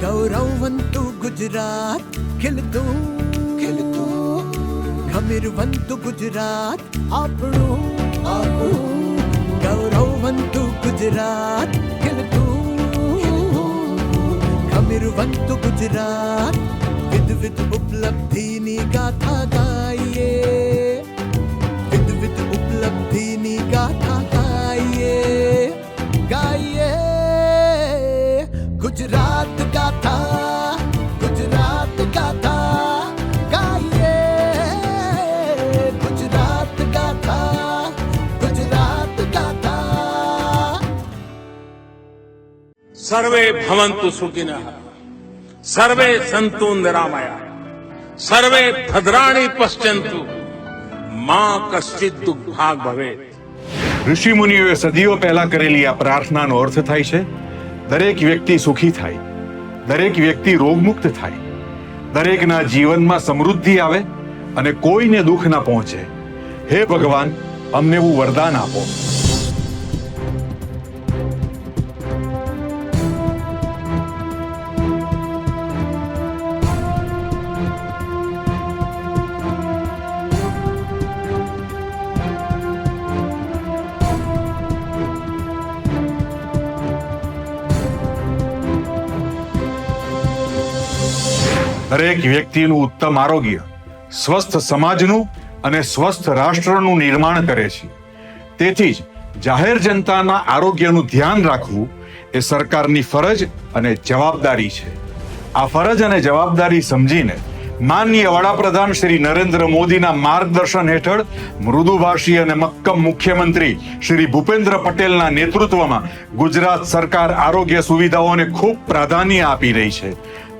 गौरववंतु गुजरात खिलतु खिलतु खमीरवंतु गुजरात गौरववंतु गुजरात खिलतु खमीरवंतु गुजरात विध विध उपलब्धिनी गाथा गाइए विध विध उपलब्धिनी गाथा गाइए गाइए गुजरात गाथा गाइए गुजरात गाथा सर्वे भवन्तु सुखिनः सर्वे सन्तु निरामया सर्वे भद्राणि पश्यन्तु मां कश्चित् दुर्भाग भवेत्। ઋષિ મુનિઓએ સદીઓ પહેલા કરેલી આ પ્રાર્થનાનો અર્થ થાય છે દરેક વ્યક્તિ સુખી થાય, દરેક વ્યક્તિ રોગમુક્ત થાય, દરેકના જીવનમાં સમૃદ્ધિ આવે અને કોઈને દુઃખ ના પહોંચે. હે ભગવાન, અમને એવું વરદાન આપો. દરેક વ્યક્તિનું ઉત્તમ આરોગ્ય સ્વસ્થ સમાજનું અને સ્વસ્થ રાષ્ટ્રનું નિર્માણ કરે છે. તેથી જ જાહેર જનતાના આરોગ્યનું ધ્યાન રાખવું એ સરકારની ફરજ અને જવાબદારી છે. આ ફરજ અને જવાબદારી સમજીને માનનીય વડાપ્રધાન શ્રી નરેન્દ્ર મોદીના માર્ગદર્શન હેઠળ મૃદુભાષી અને મક્કમ મુખ્યમંત્રી શ્રી ભૂપેન્દ્ર પટેલના નેતૃત્વમાં ગુજરાત સરકાર આરોગ્ય સુવિધાઓને ખૂબ પ્રાધાન્ય આપી રહી છે.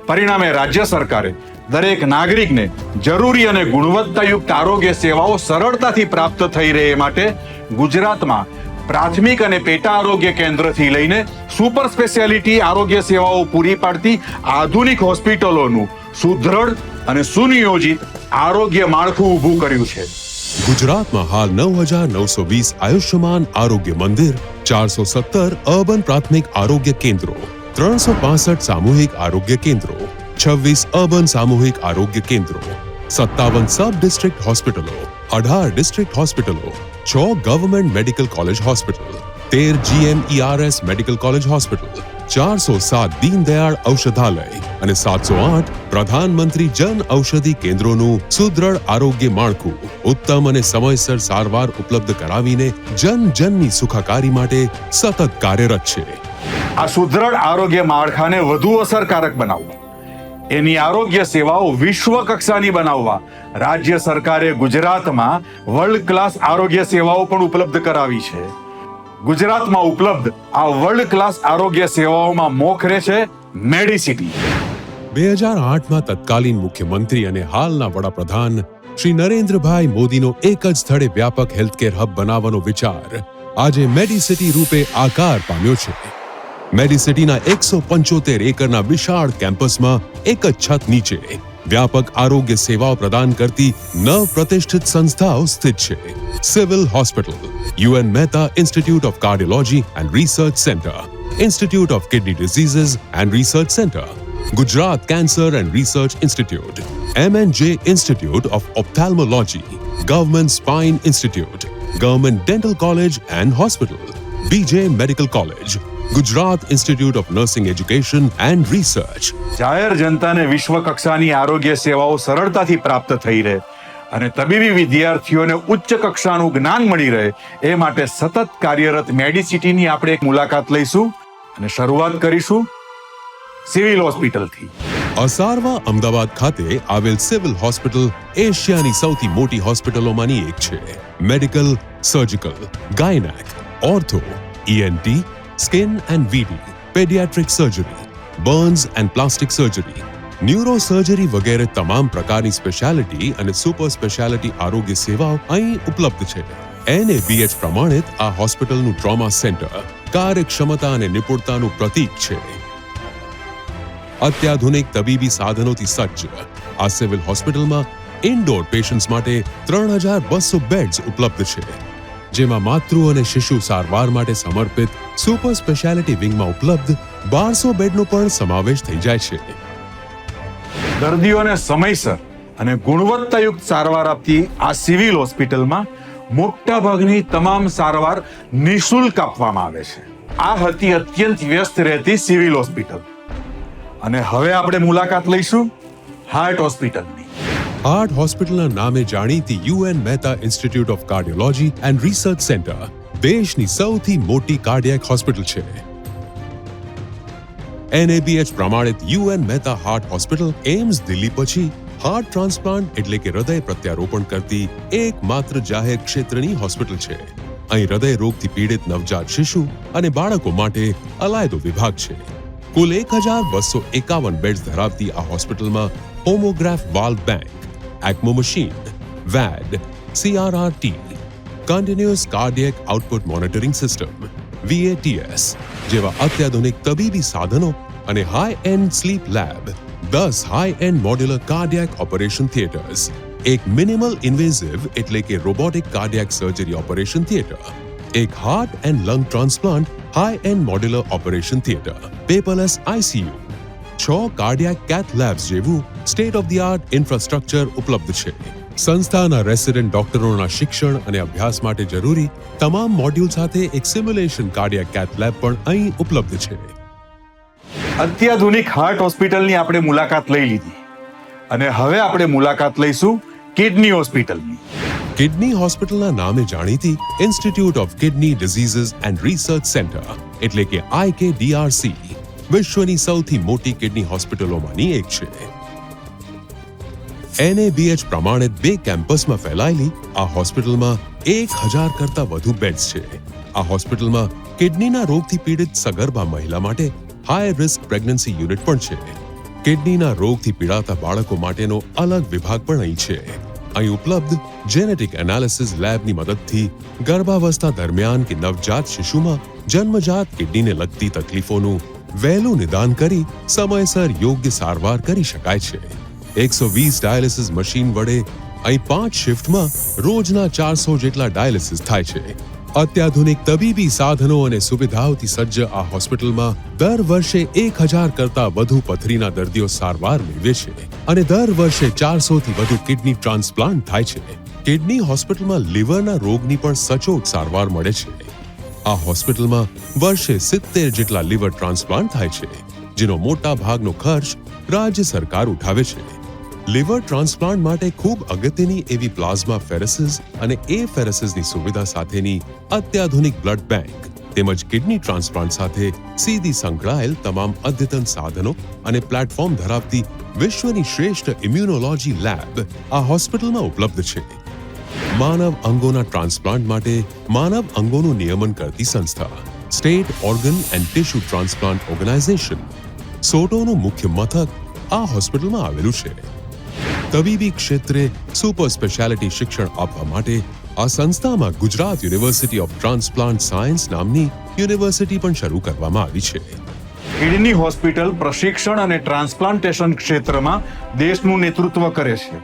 પરિણામે રાજ્ય સરકારે દરેક નાગરિકને જરૂરી અને ગુણવત્તાયુક્ત આરોગ્ય સેવાઓ સરળતાથી પ્રાપ્ત થઈ રહે એ માટે ગુજરાતમાં પ્રાથમિક અને પેટા આરોગ્ય કેન્દ્રથી લઈને સુપર સ્પેશિયાલિટી આરોગ્ય સેવાઓ પૂરી પાડતી આધુનિક હોસ્પિટલોનું સુદ્રઢ અને સુનિયોજિત આરોગ્ય માળખું ઊભું કર્યું છે. ગુજરાતમાં હાલ 9,920 આયુષ્યમાન આરોગ્ય મંદિર, 417 અર્બન પ્રાથમિક આરોગ્ય કેન્દ્રો, 365 સામૂહિક આરોગ્ય કેન્દ્રો, 26 અર્બન સામૂહિક આરોગ્ય કેન્દ્રો, 57 સબ ડિસ્ટ્રિક્ટ હોસ્પિટલો, 18 ડિસ્ટ્રિક્ટ હોસ્પિટલો, 6 government medical college hospital, 13 GMERS medical college hospital, 407 Deendayal ઔષધાલય અને 708 પ્રધાનમંત્રી જન ઔષધિ કેન્દ્રોનું સુદ્રઢ આરોગ્ય માળખું ઉત્તમ અને સમયસર સારવાર ઉપલબ્ધ કરાવીને જનની સુખાકારી માટે સતત કાર્યરત છે. આ સુદ્રઢ આરોગ્ય માળખાને વધુ અસરકારક બનાવવા, એની આરોગ્ય સેવાઓ વિશ્વ કક્ષાની બનાવવા રાજ્ય સરકારે ગુજરાતમાં વર્લ્ડ ક્લાસ આરોગ્ય સેવાઓ પણ ઉપલબ્ધ કરાવી છે. ગુજરાતમાં ઉપલબ્ધ આ વર્લ્ડ ક્લાસ આરોગ્ય સેવાઓમાં મોખરે છે મેડિસિટી. 2008માં તત્કાલીન મુખ્યમંત્રી અને હાલના વડાપ્રધાન શ્રી નરેન્દ્રભાઈ મોદીનો એક જ સ્થળે વ્યાપક હેલ્થકેર હબ બનાવવાનો વિચાર આજે મેડિસિટી રૂપે આકાર પામ્યો છે. મેડિસિટીના 175 એકરના વિશાળ કેમ્પસમાં એક જ છત નીચે વ્યાપક આરોગ્ય સેવાઓ પ્રદાન કરતી 9 પ્રતિષ્ઠિત સંસ્થાઓ સ્થિત છે. Civil hospital, UN Mehta institute of cardiology and research centre, institute of kidney diseases and research centre, Gujarat cancer and research institute, MNJ institute of ઓપ્થેલ્મોલોજી, government spine institute, government dental college and hospital, BJ medical college, Gujarat institute of nursing education and research. જાહેર જનતાને વિશ્વ કક્ષાની આરોગ્ય સેવાઓ સરળતાથી પ્રાપ્ત થઈ રહે અને તબીબી વિદ્યાર્થીઓને ઉચ્ચ કક્ષાનું જ્ઞાન મળી રહે એ માટે સતત કાર્યરત મેડિસિટીની આપણે એક મુલાકાત લઈશું અને શરૂઆત કરીશું સિવિલ હોસ્પિટલથી. અસારવા અમદાવાદ ખાતે આવેલ સિવિલ હોસ્પિટલ એશિયાની સૌથી મોટી હોસ્પિટલોમાંની એક છે. Medical, surgical, gynaec, ortho, ENT, skin and VD, paediatric surgery, burns and plastic surgery, neuro surgery વગેરે તમામ પ્રકારની સ્પેશિયાલિટી અને સુપર સ્પેશિયાલિટી આરોગ્ય સેવાઓ અહીં ઉપલબ્ધ છે. NABH પ્રમાણિત આ હોસ્પિટલનું ટ્રોમા સેન્ટર કાર્યક્ષમતા અને નિપુણતાનું પ્રતીક છે. અત્યાધુનિક તબીબી સાધનોથી સજ્જ આ સિવિલ હોસ્પિટલમાં ઇન્ડોર પેશન્ટ્સ માટે 3,200 બેડ્સ ઉપલબ્ધ છે. જેમાં માતૃ અને શિશુ સારવાર માટે સમર્પિત સુપર સ્પેશિયાલિટી વિંગમાં ઉપલબ્ધ 1200 બેડનો પણ સમાવેશ થઈ જાય છે. દર્દીઓને સમયસર અને ગુણવત્તાયુક્ત સારવાર આપતી આ સિવિલ હોસ્પિટલમાં મોટા ભાગની તમામ સારવાર નિઃશુલ્ક આપવામાં આવે છે. આ હતી અત્યંત વ્યસ્ત રહેતી સિવિલ હોસ્પિટલ. અને હવે આપણે મુલાકાત લઈશું હાર્ટ હોસ્પિટલની. હાર્ટ હોસ્પિટલના નામે જાણીતી U N Mehta institute of cardiology and research centre દેશની સૌથી મોટી કાર્ડિયાક હોસ્પિટલ છે. NABH પ્રમાણિત U N Mehta heart hospital AIIMS Delhi પછી હાર્ટ ટ્રાન્સપ્લાન્ટ એટલે કે હૃદય પ્રત્યારોપણ કરતી એકમાત્ર જાહેર ક્ષેત્રની હોસ્પિટલ છે. અહીં હૃદય રોગથી પીડિત નવજાત શિશુ અને બાળકો માટે અલાયદો વિભાગ છે. કુલ 1251 બેડ્સ ધરાવતી આ હોસ્પિટલમાં homograft valve bank, ECMO machine, VAD, CRRT, continuous cardiac output monitoring system, VATS જેવા અત્યાધુનિક તબીબી સાધનો અને high end sleep lab, 10 high end modular cardiac operation theatres, એક મિનિમલ ઇન્વેઝિવ એટલે કે robotic cardiac surgery operation theatre, એક heart and lung transplant high end modular operation theatre, paperless ICU, 6 cardiac cath labs જેવું state of the art infrastructure ઉપલબ્ધ છે. સંસ્થાના resident ડોક્ટરોના શિક્ષણ અને અભ્યાસ માટે જરૂરી તમામ મોડ્યુલ સાથે એક સિમ્યુલેશન કાર્ડિયક કેથ લેબ પણ અહીં ઉપલબ્ધ છે. અત્યાધુનિક હાર્ટ હોસ્પિટલની આપણે મુલાકાત લઈ લીધી અને હવે આપણે મુલાકાત લઈશું કિડની હોસ્પિટલની. કિડની હોસ્પિટલના નામે જાણીતી institute of kidney diseases and research centre એટલે કે IKDRC વિશ્વની સૌથી મોટી કિડની હોસ્પિટલોમાંની એક છે. NABH પ્રમાણિત 2 કેમ્પસમાં ફેલાયેલી આ હોસ્પિટલમાં 1000 કરતા વધુ બેડ્સ છે. આ હોસ્પિટલમાં કિડનીના રોગથી પીડિત સગર્ભા મહિલા માટે હાઈ રિસ્ક પ્રેગ્નન્સી યુનિટ પણ છે. કિડનીના રોગથી પીડાતા બાળકો માટેનો અલગ વિભાગ પણ અહીં છે. અહીં ઉપલબ્ધ જેનેટિક એનાલિસિસ લેબની મદદથી ગર્ભાવસ્થા દરમિયાન કે નવજાત શિશુમાં જન્મજાત કિડનીને લગતી તકલીફોનું વહેલું નિદાન કરી સમયસર યોગ્ય સારવાર કરી શકાય છે. 120 ડાયાલિસિસ મશીન વડે અહીં 5 શિફ્ટમાં રોજના 400 જેટલા ડાયાલિસિસ થાય છે. અત્યાધુનિક તબીબી સાધનો અને સુવિધાઓથી સજ્જ આ હોસ્પિટલમાં દર વર્ષે 1000 કરતા વધુ પથરીના દર્દીઓ સારવાર મેળવે છે અને દર વર્ષે 400 થી વધુ કિડની ટ્રાન્સપ્લાન્ટ થાય છે. કિડની હોસ્પિટલમાં લીવરના રોગની પણ સચોટ સારવાર મળે છે. આ હોસ્પિટલમાં વર્ષે 70 જેટલા લીવર ટ્રાન્સપ્લાન્ટ થાય છે, જેનો મોટા ભાગનો ખર્ચ રાજ્ય સરકાર ઉઠાવે છે. લીવર ટ્રાન્સપ્લાન્ટ માટે ખૂબ અગત્યની એવી પ્લાઝમા ફેરેસિસ અને એફેરેસિસની સુવિધા સાથેની અત્યાધુનિક બ્લડ બેંક તેમજ કિડની ટ્રાન્સપ્લાન્ટ સાથે સીધી સંકળાયેલ તમામ અદ્યતન સાધનો અને પ્લેટફોર્મ ધરાવતી વિશ્વની શ્રેષ્ઠ ઇમ્યુનોલોજી લેબ આ હોસ્પિટલમાં ઉપલબ્ધ છે. માનવ અંગોના ટ્રાન્સપ્લાન્ટ માટે માનવ અંગોનું નિયમન કરતી સંસ્થા state organ and tissue transplant organisation સોટોનું મુખ્ય મથક આ હોસ્પિટલમાં આવેલું છે. તબીબી ક્ષેત્રે સુપર સ્પેશિયાલિટી શિક્ષણ આપવા માટે આ સંસ્થામાં Gujarat university of transplant science નામની યુનિવર્સિટી પણ શરૂ કરવામાં આવી છે. કિડની હોસ્પિટલ પ્રશિક્ષણ અને ટ્રાન્સપ્લાન્ટેશન ક્ષેત્રમાં દેશનું નેતૃત્વ કરે છે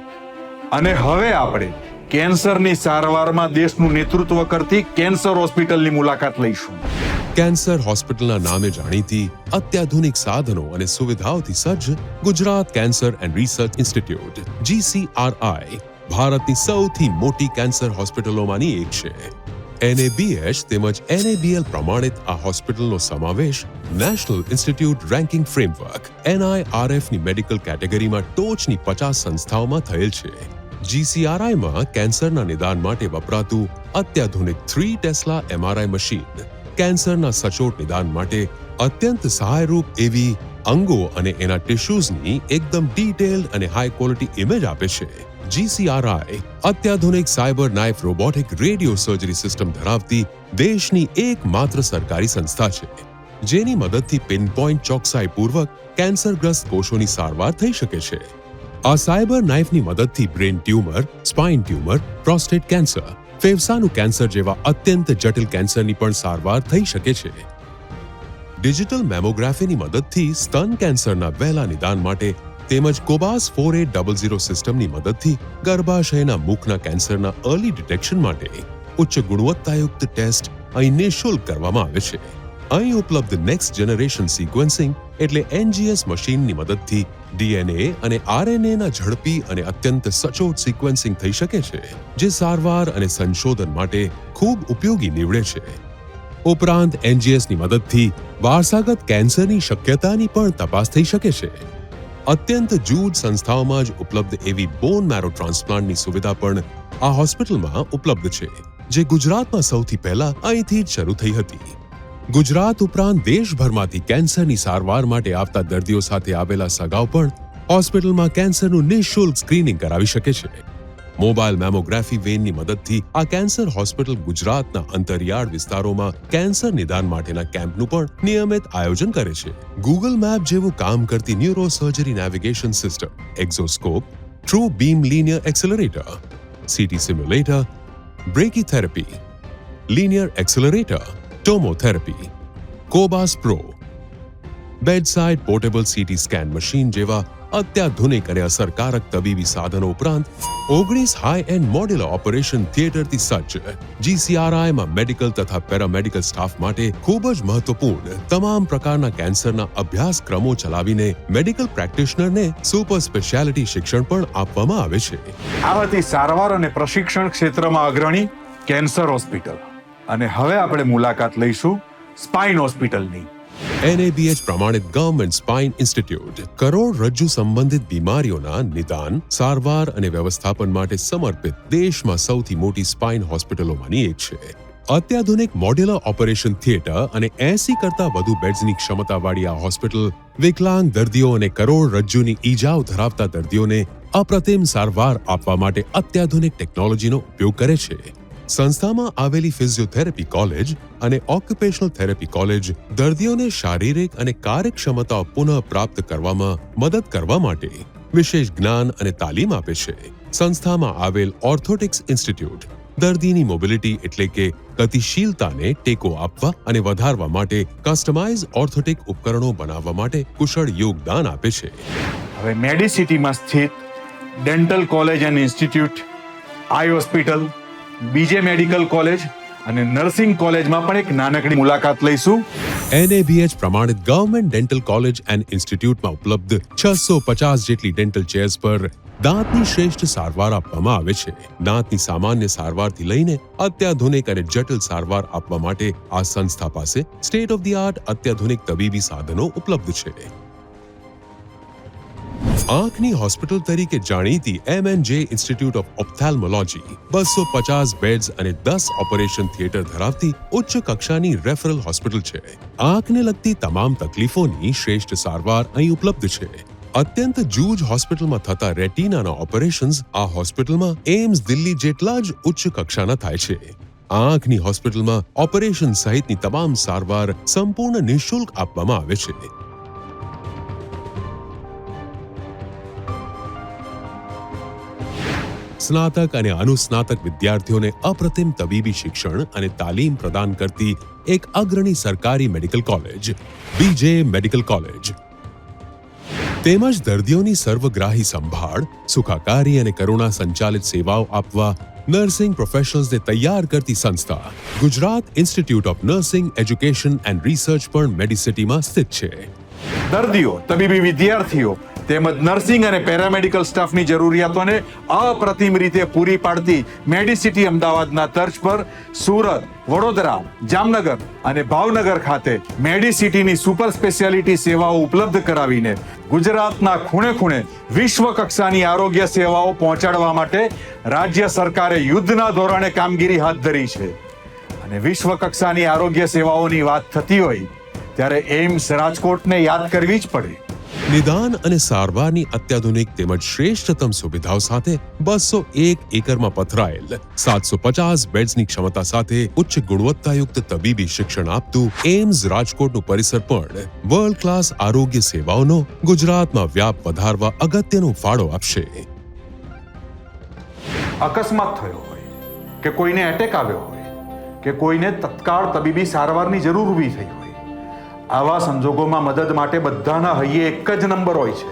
અને હવે આપણે કેન્સરની સારવારમાં દેશનું નેતૃત્વ કરતી કેન્સર હોસ્પિટલની મુલાકાત લઈશું. કેન્સર હોસ્પિટલના નામે જાણીતી અત્યાધુનિક સાધનો અને સુવિધાઓથી સજ્જ Gujarat cancer and research institute GCRI ભારતની સૌથી મોટી કેન્સર હોસ્પિટલોમાંની એક છે. NABH તેમજ NABL પ્રમાણિત આ હોસ્પિટલનો સમાવેશ નેશનલ ઇન્સ્ટિટ્યૂટ રેન્કિંગ ફ્રેમવર્ક NIRFની મેડિકલ કેટેગરીમાં ટોચની 50 સંસ્થાઓમાં થયેલ છે. GCRIમાં કેન્સરના નિદાન માટે વપરાતું અત્યાધુનિક 3 ટેસ્લા MRI મશીન કેન્સરના સચોટ નિદાન માટે અત્યંત સહાયરૂપ એવી અંગો અને એના ટિશ્યુઝની એકદમ ડિટેલ્ડ અને હાઈ ક્વોલિટી ઇમેજ આપે છે. GCRI અત્યાધુનિક cyber knife robotic radio surgery system ધરાવતી દેશની એકમાત્ર સરકારી સંસ્થા છે, જેની મદદથી પિનપોઇન્ટ ચોકસાઈપૂર્વક કેન્સરગ્રસ્ત કોષોની સારવાર થઈ શકે છે. આ સાયબર નાઇફની મદદથી brain tumour, spine tumour, prostate cancer, ફેફસાનું કેન્સર જેવા અત્યંત જટિલ કેન્સરની પણ સારવાર થઈ શકે છે. ડિજિટલ મેમોગ્રાફીની મદદથી સ્તન કેન્સરના વહેલા નિદાન માટે તેમજ કોબાસ 4800 સિસ્ટમની મદદથી ગર્ભાશયના મુખના કેન્સરના અર્લી ડિટેક્શન માટે ઉચ્ચ ગુણવત્તાયુક્ત ટેસ્ટ અહીં નિઃશુલ્ક કરવામાં આવે છે. અહીં ઉપલબ્ધ નેક્સ્ટ જનરેશન સિક્વન્સિંગ એટલે NGS મશીનની મદદથી DNA અને RNA ના ઝડપી અને અત્યંત સચોટ સિક્વન્સિંગ થઈ શકે છે, જે સારવાર અને સંશોધન માટે ખૂબ ઉપયોગી નીવડે છે. ઉપરાંત NGS ની મદદથી વારસાગત કેન્સરની શક્યતાની પણ તપાસ થઈ શકે છે. અત્યંત જૂજ સંસ્થાઓમાં જ ઉપલબ્ધ એવી બોન મેરો ટ્રાન્સપ્લાન્ટની સુવિધા પણ આ હોસ્પિટલમાં ઉપલબ્ધ છે, જે ગુજરાતમાં સૌથી પહેલા અહીંથી જ શરૂ થઈ હતી. ગુજરાત ઉપરાંત દેશભરમાંથી કેન્સરની સારવાર માટે આવતા દર્દીઓ સાથે આવેલા સગાઓ પણ હોસ્પિટલમાં કેન્સરનું નિઃશુલ્ક સ્ક્રીનિંગ કરાવી શકે છે. મોબાઈલ મેમોગ્રાફી વેનની મદદથી આ કેન્સર હોસ્પિટલ ગુજરાતના અંતરિયાળ વિસ્તારોમાં કેન્સર નિદાન માટેના કેમ્પનું પણ નિયમિત આયોજન કરે છે. ગૂગલ મેપ જેવું કામ કરતી neuro surgery navigation system, exoscope, true beam linear accelerator, CT simulator, brachytherapy, linear accelerator, tomotherapy, Cobas pro, bedside portable CT scan machine જેવા અત્યાધુનિક અને અસરકારક તબીબી સાધનો ઉપરાંત 19 હાઈ એન્ડ મોડ્યુલર ઓપરેશન થિયેટરથી સજ્જ GCRIમાં મેડિકલ તથા પેરામેડિકલ સ્ટાફ માટે ખૂબ જ મહત્વપૂર્ણ તમામ પ્રકારના કેન્સરના અભ્યાસક્રમો ચલાવીને મેડિકલ પ્રેક્ટિશનરને સુપર સ્પેશિયાલિટી શિક્ષણ પણ આપવામાં આવે છે. આ હતી સારવાર અને પ્રશિક્ષણ ક્ષેત્રમાં અગ્રણી કેન્સર હોસ્પિટલ. અને હવે આપણે મુલાકાત લઈશું સ્પાઇન હોસ્પિટલની. NABH પ્રમાણિત ગવર્મેન્ટ સ્પાઇન ઇન્સ્ટિટ્યૂટ કરોડરજ્જુ સંબંધિત બીમારીઓના નિદાન, સારવાર અને વ્યવસ્થાપન માટે સમર્પિત દેશમાં સૌથી મોટી સ્પાઇન હોસ્પિટલોમાંની એક છે. અત્યાધુનિક મોડ્યુલર ઓપરેશન થિયેટર અને 80 કરતા વધુ બેડ્સની ક્ષમતાવાળી આ હોસ્પિટલ વિકલાંગ દર્દીઓ અને કરોડરજ્જુની ઈજાઓ ધરાવતા દર્દીઓને અપ્રતિમ સારવાર આપવા માટે અત્યાધુનિક ટેકનોલોજીનો ઉપયોગ કરે છે. સંસ્થામાં આવેલી ફિઝિયોથેરાપી કોલેજ અને ઓક્યુપેશનલ થેરાપી કોલેજ દર્દીઓને શારીરિક અને કાર્યક્ષમતા પુનઃ પ્રાપ્ત કરવામાં મદદ કરવા માટે વિશેષ જ્ઞાન અને તાલીમ આપે છે. સંસ્થામાં આવેલ ઓર્થોટિક્સ ઇન્સ્ટિટ્યૂટ દર્દીની મોબિલિટી એટલે કે ગતિશીલતાને ટેકો આપવા અને વધારવા માટે કસ્ટમાઇઝ ઓર્થોટિક ઉપકરણો બનાવવા માટે કુશળ યોગદાન આપે છે. હવે મેડિસિટીમાં સ્થિત dental college and institute, I hospital, બીજે મેડિકલ કોલેજ અને નર્સિંગ કોલેજમાં પણ એક નાનકડી મુલાકાત લઈશું. NABH પ્રમાણિત ગવર્મેન્ટ ડેન્ટલ કોલેજ એન્ડ ઇન્સ્ટિટ્યૂટમાં ઉપલબ્ધ 650 જેટલી ડેન્ટલ ચેર્સ પર દાંતની શ્રેષ્ઠ સારવાર આપવામાં આવે છે. દાંતની સામાન્ય સારવારથી લઈને અત્યાધુનિક અને જટિલ સારવાર આપવા માટે આ સંસ્થા પાસે સ્ટેટ ઓફ ધી આર્ટ અત્યાધુનિક તબીબી સાધનો ઉપલબ્ધ છે. આંખની હોસ્પિટલ તરીકે જાણીતી MNJ ઇન્સ્ટિટ્યૂટ ઓફ ઓપ્થેલ્મોલોજી 250 બેડ્સ અને 10 ઓપરેશન થિયેટર ધરાવતી ઉચ્ચ કક્ષાની રેફરલ હોસ્પિટલ છે. આંખને લગતી તમામ તકલીફોની શ્રેષ્ઠ સારવાર અહીં ઉપલબ્ધ છે. અત્યંત જૂજ હોસ્પિટલમાં થતા રેટિનાના ઓપરેશન્સ આ હોસ્પિટલમાં એમ્સ દિલ્હી જેટલા જ ઉચ્ચ કક્ષાના થાય છે. આંખની હોસ્પિટલમાં ઓપરેશન સહિતની તમામ સારવાર સંપૂર્ણ નિઃશુલ્ક આપવામાં આવે છે. સ્નાતક અને અનુસ્નાતક વિદ્યાર્થીઓને અપ્રતિમ તબીબી શિક્ષણ અને તાલીમ પ્રદાન કરતી એક અગ્રણી સરકારી medical college, BJ medical college, તેમજ દર્દીઓની સર્વગ્રાહી સંભાળ, સુખાકારી અને કરુણા સંચાલિત સેવાઓ આપવા નર્સિંગ પ્રોફેશનલ્સને તૈયાર કરતી સંસ્થા Gujarat institute of nursing education and research પણ મેડિસિટીમાં સ્થિત છે. દર્દીઓ, તબીબી વિદ્યાર્થીઓ તેમજ નર્સિંગ અને પેરામેડિકલ સ્ટાફની જરૂરિયાતોને અપ્રતિમ રીતે પૂરી પાડતી મેડિસિટી અમદાવાદના તર્જ પર સુરત, વડોદરા, જામનગર અને ભાવનગર ખાતે મેડિસિટીની સુપર સ્પેશિયાલિટી સેવાઓ ઉપલબ્ધ કરાવીને ગુજરાતના ખૂણે ખૂણે વિશ્વ કક્ષાની આરોગ્ય સેવાઓ પહોંચાડવા માટે રાજ્ય સરકારે યુદ્ધના ધોરણે કામગીરી હાથ ધરી છે. અને વિશ્વ કક્ષાની આરોગ્ય સેવાઓની વાત થતી હોય ત્યારે એમ્સ રાજકોટને યાદ કરવી જ પડે. નિદાન અને સારવારની અત્યાધુનિક તેમજ શ્રેષ્ઠતમ સુવિધાઓ સાથે 201 એકરમાં પથરાયેલ 750 બેડ્સની ક્ષમતા સાથે ઉચ્ચ ગુણવત્તાયુક્ત તબીબી શિક્ષણ આપતું એમ્સ રાજકોટનું પરિસર પણ વર્લ્ડ ક્લાસ આરોગ્ય સેવાઓનો ગુજરાતમાં વ્યાપ વધારવા અગત્યનો ફાળો આપશે. અકસ્માત થયો હોય કે કોઈને એટેક આવ્યો હોય કે કોઈને તત્કાળ તબીબી સારવારની જરૂર ઊભી થઈ હોય, આવા સંજોગોમાં મદદ માટે બધાના હૈયે એક જ નંબર હોય છે.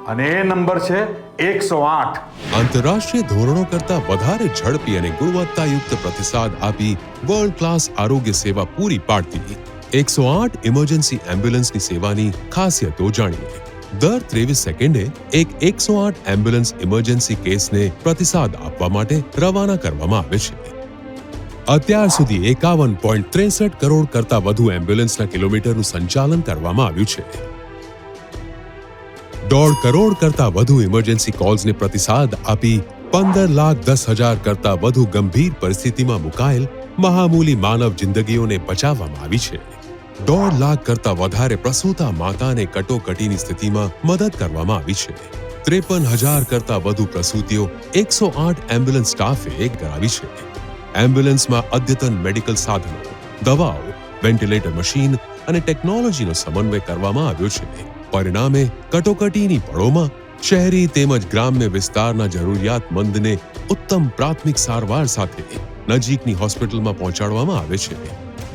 અને એ નંબર છે 108. આંતરરાષ્ટ્રીય ધોરણો કરતા વધારે ઝડપી અને ગુણવત્તાયુક્ત પ્રતિસાદ આપી વર્લ્ડ ક્લાસ આરોગ્ય સેવા પૂરી પાડતી 108 ઇમરજન્સી એમ્બ્યુલન્સની સેવાની ખાસિયતો જાણીએ. દર 23 સેકન્ડે એક 108 એમ્બ્યુલન્સ ઇમરજન્સી કેસને પ્રતિસાદ આપવા માટે રવાના કરવામાં આવે છે. અત્યાર સુધી 51.63 કરોડ કરતા વધુ એમ્બ્યુલન્સના કિલોમીટરનું સંચાલન કરવામાં આવ્યું છે. 1.5 કરોડ કરતા વધુ ઇમરજન્સી કોલ્સને પ્રતિસાદ આપી 15,10,000 કરતા વધુ ગંભીર પરિસ્થિતિમાં મુકાયેલ મહામૂલી માનવ જિંદગીઓને બચાવવામાં આવી છે. 1.5 લાખ કરતા વધારે પ્રસૂતા માતાને કટોકટીની સ્થિતિમાં મદદ કરવામાં આવી છે. 53,000 કરતા વધુ પ્રસૂતિઓ 108 એમ્બ્યુલન્સ સ્ટાફે કરાવી છે. એમ્બ્યુલન્સમાં અદ્યતન મેડિકલ સાધનો, દવાઓ, વેન્ટિલેટર મશીન અને ટેકનોલોજીનો સમન્વય કરવામાં આવ્યો છે. પરિણામે કટોકટીની પળોમાં શહેરી તેમજ ગ્રામ્ય વિસ્તારના જરૂરિયાતમંદને ઉત્તમ પ્રાથમિક સારવાર સાથે નજીકની હોસ્પિટલમાં પહોંચાડવામાં આવે છે.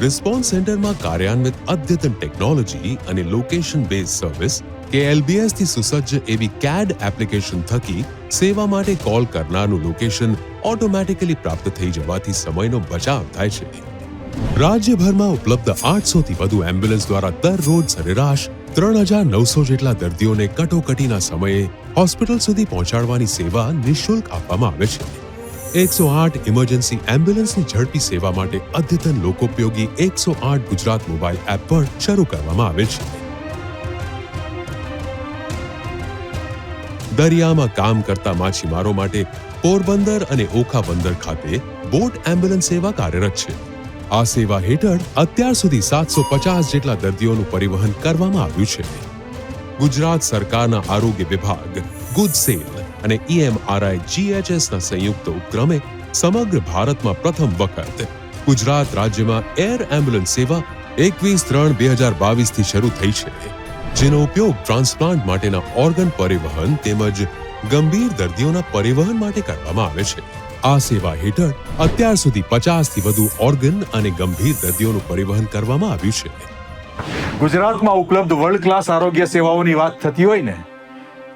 રિસ્પોન્સ સેન્ટરમાં કાર્યાન્વિત અદ્યતન ટેકનોલોજી અને લોકેશન બેઝ સર્વિસ KLBS થી સુસજ્જ એવી CAD એપ્લિકેશન થકી સેવા માટે કોલ કરનારનું લોકેશન ઓટોમેટિકલી પ્રાપ્ત થઈ જવાથી સમયનો બચાવ થાય છે. રાજ્યભરમાં ઉપલબ્ધ 800 થી વધુ એમ્બ્યુલન્સ દ્વારા દરરોજ સરેરાશ 3,900 જેટલા દર્દીઓને કટોકટીના સમયે હોસ્પિટલ સુધી પહોંચાડવાની સેવા નિઃશુલ્ક આપવામાં આવે છે. 108 ઇમરજન્સી એમ્બ્યુલન્સની ઝડપી સેવા માટે અદ્યતન લોકોપયોગી 108 ગુજરાત મોબાઈલ એપ પણ શરૂ કરવામાં આવે છે. દરિયામાં કામ કરતા માછીમારો માટે પોરબંદર અને ઓખા બંદર ખાતે બોટ એમ્બ્યુલન્સ સેવા કાર્યરત છે. આ સેવા હેઠળ અત્યાર સુધી 750 જેટલા દર્દીઓનું પરિવહન કરવામાં આવ્યું છે. ગુજરાત સરકારના આરોગ્ય વિભાગ, ગુજસેલ અને EMRI GHS ના સંયુક્ત ઉપક્રમે સમગ્ર ભારતમાં પ્રથમ વખત ગુજરાત રાજ્યમાં એર એમ્બ્યુલન્સ સેવા 21/3/2022 થી શરૂ થઈ છે, જેનો ઉપયોગ ટ્રાન્સપ્લાન્ટ માટેના ઓર્ગન પરિવહન તેમજ ગંભીર દર્દીઓના પરિવહન માટે કરવામાં આવે છે. આ સેવા હેઠળ અત્યાર સુધી 50 થી વધુ ઓર્ગન અને ગંભીર દર્દીઓનું પરિવહન કરવામાં આવ્યું છે. ગુજરાતમાં ઉપલબ્ધ વર્લ્ડ ક્લાસ આરોગ્ય સેવાઓની વાત થતી હોય ને,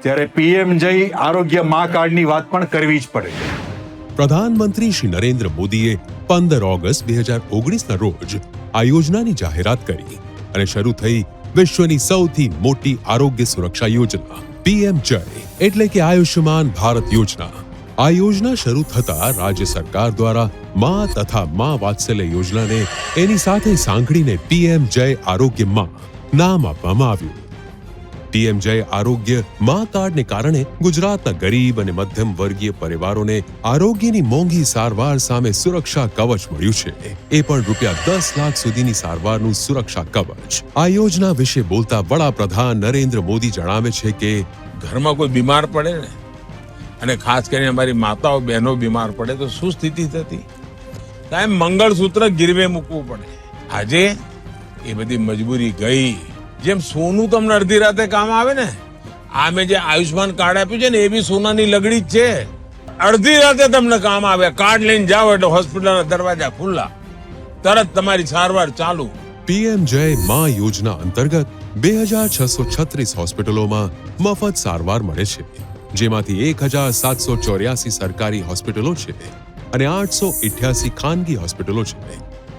ત્યારે PM જય આરોગ્ય મા કાર્ડની વાત પણ કરવી જ પડે. પ્રધાનમંત્રી શ્રી નરેન્દ્ર મોદીએ 15 ઓગસ્ટ 2019ના રોજ આ યોજનાની જાહેરાત કરી અને શરૂ થઈ વિશ્વની સૌથી મોટી આરોગ્ય સુરક્ષા યોજના PM જય એટલે કે આયુષ્યમાન ભારત યોજના. આ યોજના શરૂ થતા રાજ્ય સરકાર દ્વારા મા તથા મા વાત્સલ્ય યોજનાને એની સાથે સાંકળીને PM જય આરોગ્ય મા નામ આપવામાં આવ્યું. PM જય આરોગ્ય મા કાર્ડને કારણે ગુજરાતના ગરીબ અને મધ્યમ વર્ગીય પરિવારોને આરોગ્યની મોંઘી સારવાર સામે સુરક્ષા કવચ મળ્યું છે, એ પણ ₹10 લાખ સુધીની સારવારનું સુરક્ષા કવચ. આ યોજના વિશે બોલતા વડાપ્રધાન નરેન્દ્ર મોદી જણાવે છે કે ઘરમાં કોઈ બીમાર પડે ને, અને ખાસ કરીને અમારી માતાઓ બહેનો બીમાર પડે તો શું સ્થિતિ થતી? કાંઈ મંગળસૂત્ર ગીરવે મૂકવું પડે. આજે એ બધી મજબૂરી ગઈ. જેમ સોનું તમને અડધી રાતે કામ આવે ને, આ મેં જે આયુષ્માન કાર્ડ આપ્યું છે ને, એ બી સોનાની લગડી જ છે. અડધી રાતે તમને કામ આવે. કાર્ડ લઈને જાઓ એટલે હોસ્પિટલના દરવાજા ખુલ્લા, તરત તમારી સારવાર ચાલુ. PM જય મા યોજના અંતર્ગત 2,636 હોસ્પિટલોમાં મફત સારવાર મળે છે, જેમાંથી 1,784 સરકારી હોસ્પિટલો છે અને 888 ખાનગી હોસ્પિટલો છે.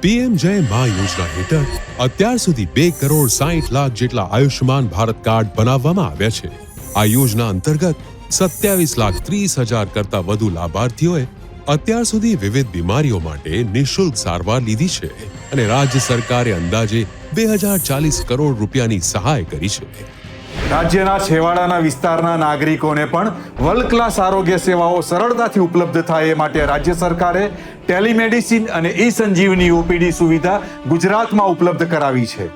PM જય મા યોજના હેઠળ અત્યાર સુધી 2,60,00,000 જેટલા આયુષ્યમાન ભારત કાર્ડ બનાવવામાં આવ્યા છે. આ યોજના અંતર્ગત 27,30,000 કરતા વધુ લાભાર્થીઓએ અત્યાર સુધી વિવિધ બીમારીઓ માટે નિઃશુલ્ક સારવાર લીધી છે અને રાજ્ય સરકારે અંદાજે 2,040 કરોડ રૂપિયાની સહાય કરી છે. રાજ્યના છેવાડાના વિસ્તારના નાગરિકોને પણ વર્લ્ડ ક્લાસ આરોગ્ય સેવાઓ સરળતાથી ઉપલબ્ધ થાય એ માટે રાજ્ય સરકારે ટેલિમેડિસિન અને ઈ-સંજીવની OPD સુવિધા ગુજરાતમાં ઉપલબ્ધ કરાવી છે.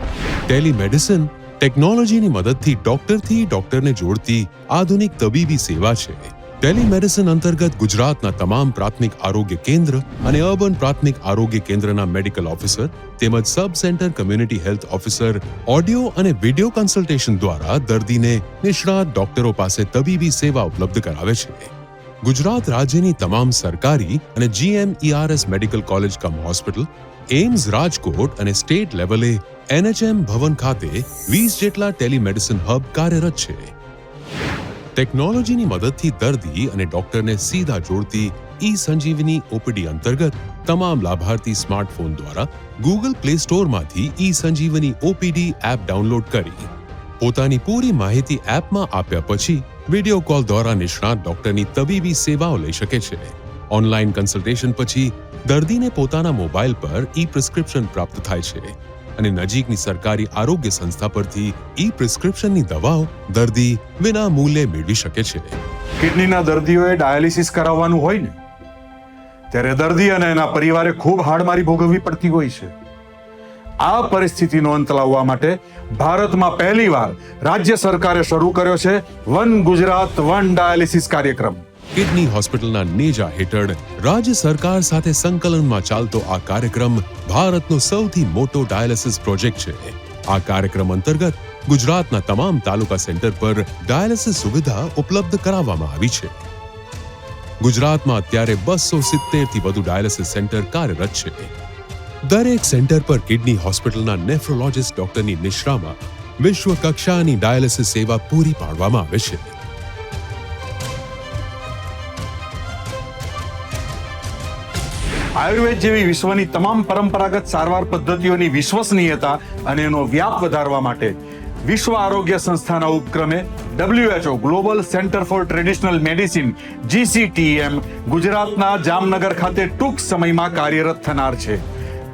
ટેલિમેડિસિન ટેકનોલોજીની મદદથી ડોક્ટરથી ડોક્ટરને જોડતી આધુનિક તબીબી સેવા છે. ટેલિમેડિસિન અંતર્ગત ગુજરાતના તમામ પ્રાથમિક આરોગ્ય કેન્દ્ર અને અર્બન પ્રાથમિક આરોગ્ય કેન્દ્રના મેડિકલ ઓફિસર તેમજ સબ centre community health officer audio અને વિડિયો કન્સલ્ટેશન દ્વારા દર્દીને નિષ્ણાત ડોક્ટરો પાસે તબીબી સેવા ઉપલબ્ધ કરાવે છે. ગુજરાત રાજ્યની તમામ સરકારી અને GMERS મેડિકલ કોલેજ કમ હોસ્પિટલ, એમ્સ રાજકોટ અને સ્ટેટ લેવલે NHM ભવન ખાતે 20 જેટલા ટેલિમેડિસિન હબ કાર્યરત છે. ટેકનોલોજીની મદદથી દર્દી અને ડોક્ટરને સીધા જોડતી ઈ સંજીવની ઓપીડી અંતર્ગત તમામ લાભાર્થી સ્માર્ટફોન દ્વારા ગૂગલ પ્લે સ્ટોરમાંથી ઈ સંજીવની ઓપીડી એપ ડાઉનલોડ કરી પોતાની પૂરી માહિતી એપમાં આપ્યા પછી વિડિયો કોલ દ્વારા નિષ્ણાત ડોક્ટરની તબીબી સેવાઓ લઈ શકે છે. ઓનલાઈન કન્સલ્ટેશન પછી દર્દીને પોતાના મોબાઈલ પર ઈ પ્રિસ્ક્રિપ્શન પ્રાપ્ત થાય છે અને નજીકની સરકારી આરોગ્ય સંસ્થા પરથી ઈ પ્રિસ્ક્રિપ્શનની દવાઓ દર્દી વિના મૂલ્યે મેળવી શકે છે. કિડનીના દર્દીઓએ ડાયાલિસિસ કરાવવાનું હોય ને ત્યારે દર્દી અને એના પરિવારે ખૂબ હાડમારી ભોગવવી પડતી હોય છે. આ પરિસ્થિતિનો અંત લાવવા માટે ભારતમાં પહેલીવાર રાજ્ય સરકારે શરૂ કર્યો છે વન ગુજરાત વન ડાયાલિસિસ કાર્યક્રમ. કિડની હોસ્પિટલના નેજા હેઠળ રાજ્ય સરકાર સાથે સંકલનમાં ચાલતો આ કાર્યક્રમ ભારતનો સૌથી મોટો ડાયાલિસિસ પ્રોજેક્ટ છે. આ કાર્યક્રમ અંતર્ગત ગુજરાતના તમામ તાલુકા સેન્ટર પર ડાયાલિસિસ સુવિધા ઉપલબ્ધ કરાવવામાં આવી છે. ગુજરાતમાં અત્યારે 270 થી વધુ ડાયાલિસિસ સેન્ટર કાર્યરત છે. દરેક સેન્ટર પર કિડની હોસ્પિટલના નેફ્રોલોજિસ્ટ ડોક્ટરની નિશ્રામાં વિશ્વ કક્ષાની ડાયાલિસિસ સેવા પૂરી પાડવામાં આવે છે. આયુર્વેદ જેવી વિશ્વની તમામ પરંપરાગત સારવાર પદ્ધતિઓની વિશ્વસનીયતા અને એનો વ્યાપ વધારવા માટે વિશ્વ આરોગ્ય સંસ્થાના ઉપક્રમે WHO global centre for traditional medicine GCTM ગુજરાતના જામનગર ખાતે ટૂંક સમયમાં કાર્યરત થનાર છે.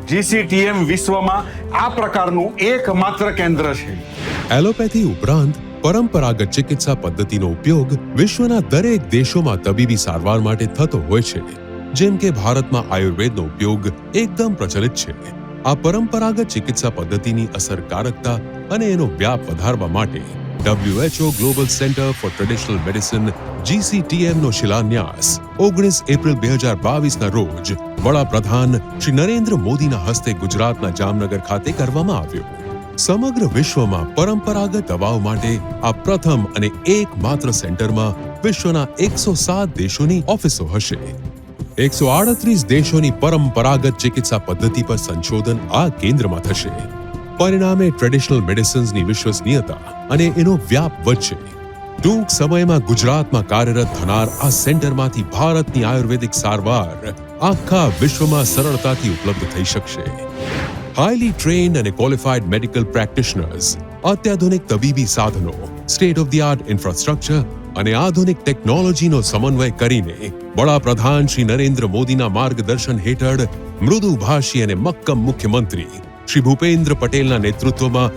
GCTM વિશ્વમાં આ પ્રકારનું એકમાત્ર કેન્દ્ર છે. એલોપેથી ઉપરાંત પરંપરાગત ચિકિત્સા પદ્ધતિનો ઉપયોગ વિશ્વના દરેક દેશોમાં તબીબી સારવાર માટે થતો હોય છે. જેમ કે ભારતમાં આયુર્વેદનો ઉપયોગ એકદમ પ્રચલિત છે. આ પરંપરાગત ચિકિત્સા પદ્ધતિની અસરકારકતા અને એનો વ્યાપ વધારવા માટે WHO global centre for traditional medicine GCTM નો શિલાન્યાસ 19 એપ્રિલ 2022ના રોજ વડાપ્રધાન શ્રી નરેન્દ્ર મોદીના હસ્તે ગુજરાતના જામનગર ખાતે કરવામાં આવ્યો. સમગ્ર વિશ્વમાં પરંપરાગત દવાઓ માટે આ પ્રથમ અને એકમાત્ર સેન્ટરમાં વિશ્વના 107 દેશોની ઓફિસો હશે. 138 દેશોની પરંપરાગત ચિકિત્સા પદ્ધતિ પર સંશોધન આ કેન્દ્રમાં થશે. પરિણામે ટ્રેડિશનલ મેડિસિન્સની વિશ્વસનીયતા અને એનો વ્યાપ વધશે. ટૂંક સમયમાં ગુજરાતમાં કાર્યરત થનાર આ સેન્ટરમાંથી ભારતની આયુર્વેદિક સારવાર આખા વિશ્વમાં સરળતાથી ઉપલબ્ધ થઈ શકશે. હાઈલી ટ્રેન્ડ અને ક્વોલિફાઈડ મેડિકલ પ્રેક્ટિશનર્સ, અત્યાધુનિક તબીબી સાધનો, state of the art infrastructure અને આધુનિક ટેકનોલોજીનો સમન્વય કરીને વડાપ્રધાન શ્રી નરેન્દ્ર મોદીના માર્ગદર્શન હેઠળ મૃદુભાષી અને મક્કમ મુખ્યમંત્રી શ્રી ભૂપેન્દ્ર પટેલના નેતૃત્વમાં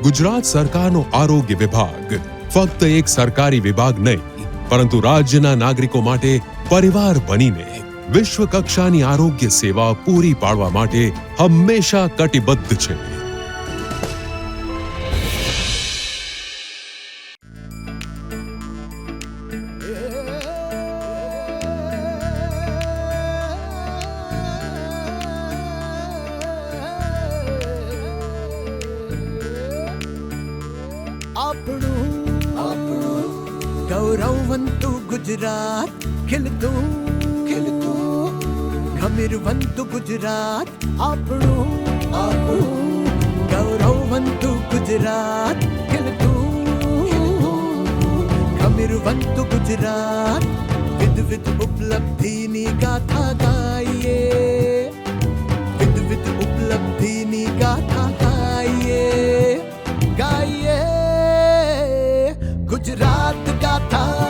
ગુજરાત સરકારનો આરોગ્ય વિભાગ ફક્ત એક સરકારી વિભાગ નહીં પરંતુ રાજ્યના નાગરિકો માટે પરિવાર બનીને વિશ્વ કક્ષાની આરોગ્ય સેવા પૂરી પાડવા માટે હંમેશા કટિબદ્ધ છે. આપણું ગૌરવવંતુ ગુજરાત ખીલતું ખમીરવંતુ ગુજરાત આપણું ગૌરવવંતુ ગુજરાત ખીલતું ખમીરવંતુ ગુજરાત વિધ ઉપલબ્ધિની ગાથા ગાઈએ વિધ ઉપલબ્ધિની ગાથા ગાઈએ ગુજરાત ગાથા